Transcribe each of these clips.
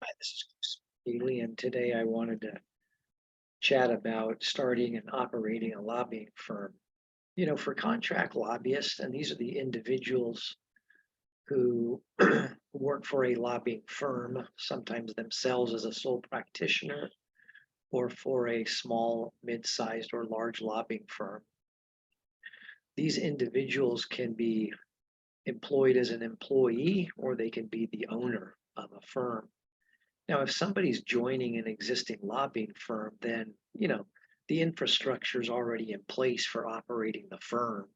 Hi, this is Chris Healy, and today I wanted to chat about starting and operating a lobbying firm. For contract lobbyists, and these are the individuals who work for a lobbying firm, sometimes themselves as a sole practitioner, or for a small, mid-sized, or large lobbying firm. These individuals can be employed as an employee, or they can be the owner of a firm. Now, if somebody's joining an existing lobbying firm, then, the infrastructure is already in place for operating the firm.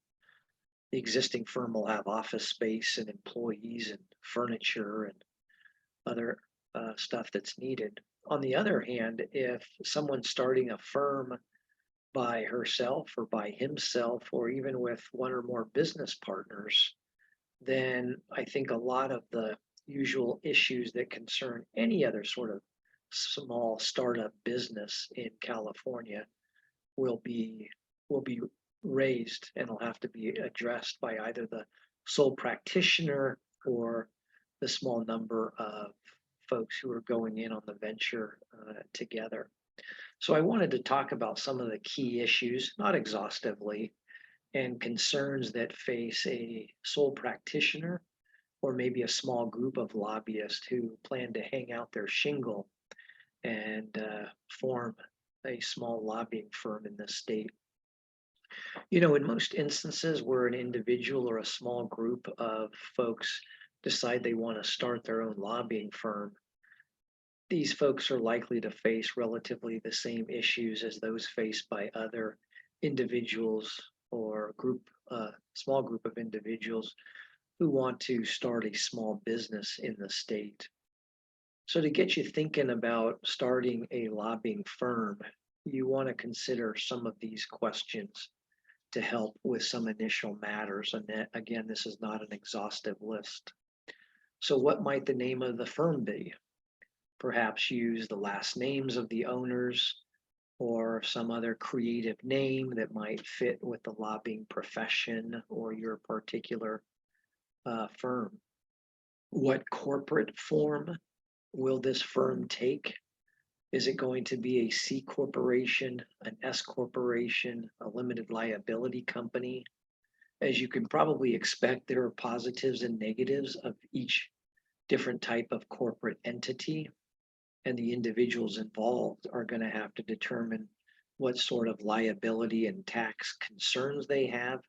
The existing firm will have office space and employees and furniture and other stuff that's needed. On the other hand, if someone's starting a firm by herself or by himself, or even with one or more business partners, then I think a lot of the usual issues that concern any other sort of small startup business in California will be will be raised and will have to be addressed by either the sole practitioner or the small number of folks who are going in on the venture together. So I wanted to talk about some of the key issues, not exhaustively, and concerns that face a sole practitioner or maybe a small group of lobbyists who plan to hang out their shingle and form a small lobbying firm in this state. In most instances where an individual or a small group of folks decide they want to start their own lobbying firm, these folks are likely to face relatively the same issues as those faced by other individuals or small group of individuals who want to start a small business in the state. So to get you thinking about starting a lobbying firm, you want to consider some of these questions to help with some initial matters. And again, this is not an exhaustive list. So what might the name of the firm be? Perhaps use the last names of the owners or some other creative name that might fit with the lobbying profession or your particular firm. What corporate form will this firm take? Is it going to be a C corporation, an S corporation, a limited liability company? As you can probably expect, there are positives and negatives of each different type of corporate entity, and the individuals involved are going to have to determine what sort of liability and tax concerns they have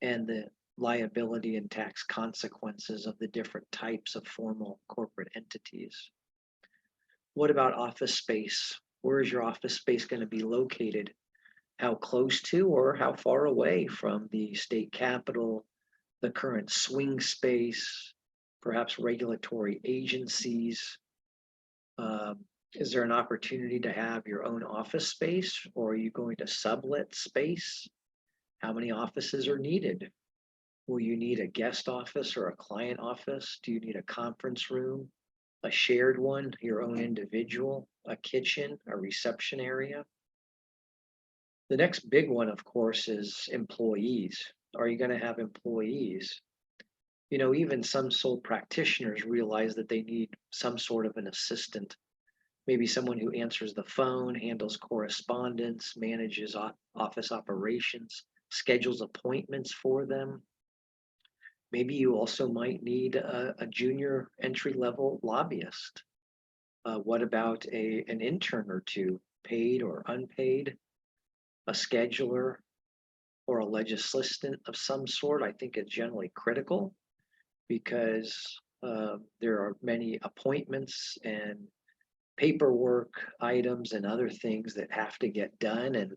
and the liability and tax consequences of the different types of formal corporate entities. What about office space? Where is your office space going to be located? How close to or how far away from the state capitol, the current swing space, perhaps regulatory agencies? Is there an opportunity to have your own office space, or are you going to sublet space? How many offices are needed? Will you need a guest office or a client office? Do you need a conference room, a shared one, your own individual, a kitchen, a reception area? The next big one, of course, is employees. Are you going to have employees? Even some sole practitioners realize that they need some sort of an assistant, maybe someone who answers the phone, handles correspondence, manages office operations, schedules appointments for them. Maybe you also might need a junior entry level lobbyist. What about an intern or two, paid or unpaid, a scheduler or a legislatant of some sort? I think it's generally critical because there are many appointments and paperwork items and other things that have to get done, and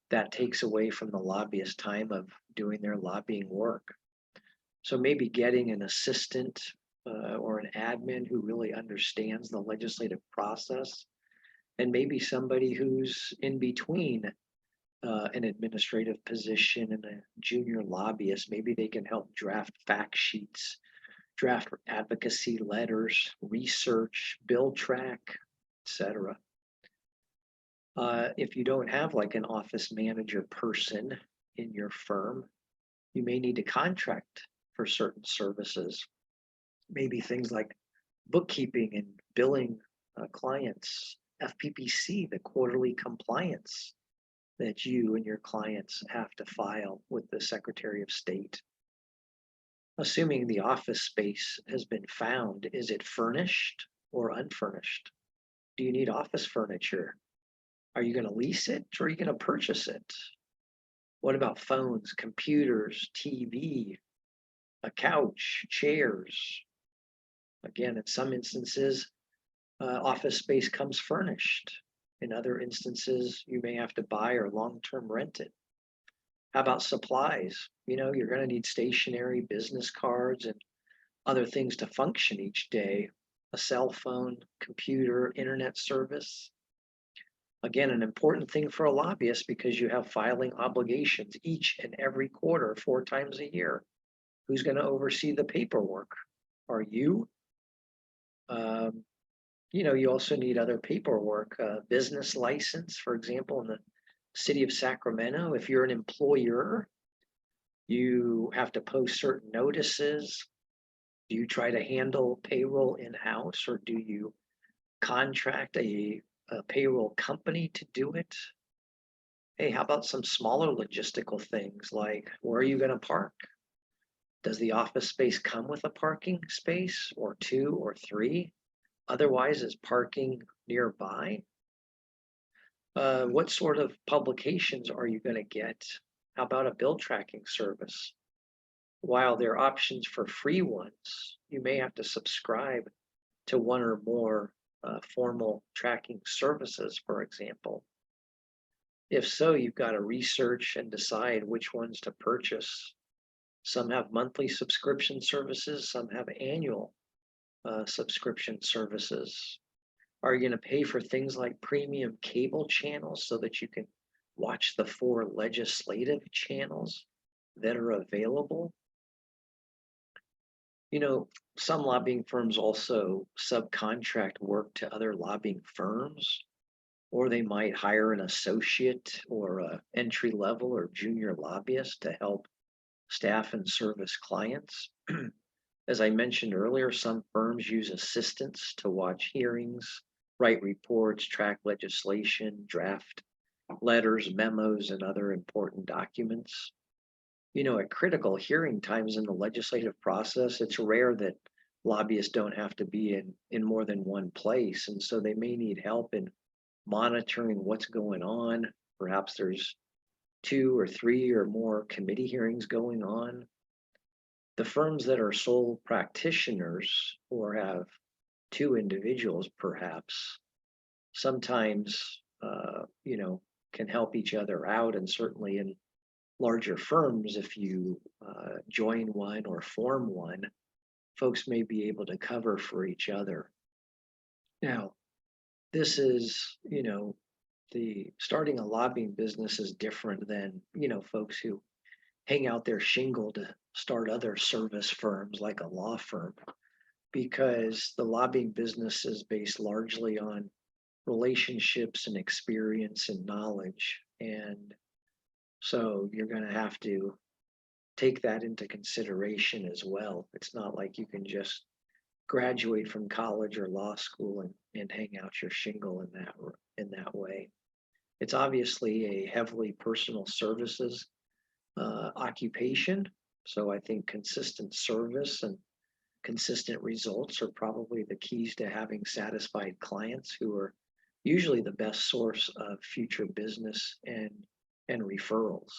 that takes away from the lobbyist time of doing their lobbying work. So maybe getting an assistant or an admin who really understands the legislative process, and maybe somebody who's in between an administrative position and a junior lobbyist. Maybe they can help draft fact sheets, draft advocacy letters, research, bill track, etc. If you don't have like an office manager person in your firm, you may need to contract for certain services, maybe things like bookkeeping and billing clients, FPPC, the quarterly compliance that you and your clients have to file with the Secretary of State. Assuming the office space has been found, is it furnished or unfurnished? Do you need office furniture? Are you going to lease it or are you going to purchase it? What about phones, computers, TV, a couch, chairs? Again, in some instances, office space comes furnished. In other instances, you may have to buy or long-term rent it. How about supplies? You're going to need stationery, business cards, and other things to function each day. A cell phone, computer, internet service. Again, an important thing for a lobbyist because you have filing obligations each and every quarter, 4 times a year. Who's going to oversee the paperwork? Are you? You also need other paperwork, business license, for example, in the city of Sacramento. If you're an employer, you have to post certain notices. Do you try to handle payroll in-house or do you contract a payroll company to do it? Hey, how about some smaller logistical things like where are you going to park? Does the office space come with a parking space or 2 or 3? Otherwise, is parking nearby? What sort of publications are you going to get? How about a bill tracking service? While there are options for free ones, you may have to subscribe to one or more formal tracking services, for example. If so, you've got to research and decide which ones to purchase. Some have monthly subscription services, some have annual subscription services. Are you going to pay for things like premium cable channels so that you can watch the 4 legislative channels that are available? Some lobbying firms also subcontract work to other lobbying firms, or they might hire an associate or a entry level or junior lobbyist to help staff and service clients. As I mentioned earlier, some firms use assistants to watch hearings, write reports, track legislation, draft letters, memos, and other important documents. At critical hearing times in the legislative process, it's rare that lobbyists don't have to be in more than one place. And so they may need help in monitoring what's going on. Perhaps there's 2 or 3 or more committee hearings going on. The firms that are sole practitioners or have 2 individuals, perhaps, sometimes, can help each other out. And certainly in larger firms, if you join one or form one, folks may be able to cover for each other. Now, this is, the starting a lobbying business is different than, folks who hang out their shingle to start other service firms like a law firm, because the lobbying business is based largely on relationships and experience and knowledge. And so you're going to have to take that into consideration as well. It's not like you can just graduate from college or law school and hang out your shingle in that way. It's obviously a heavily personal services occupation. So I think consistent service and consistent results are probably the keys to having satisfied clients who are usually the best source of future business and referrals.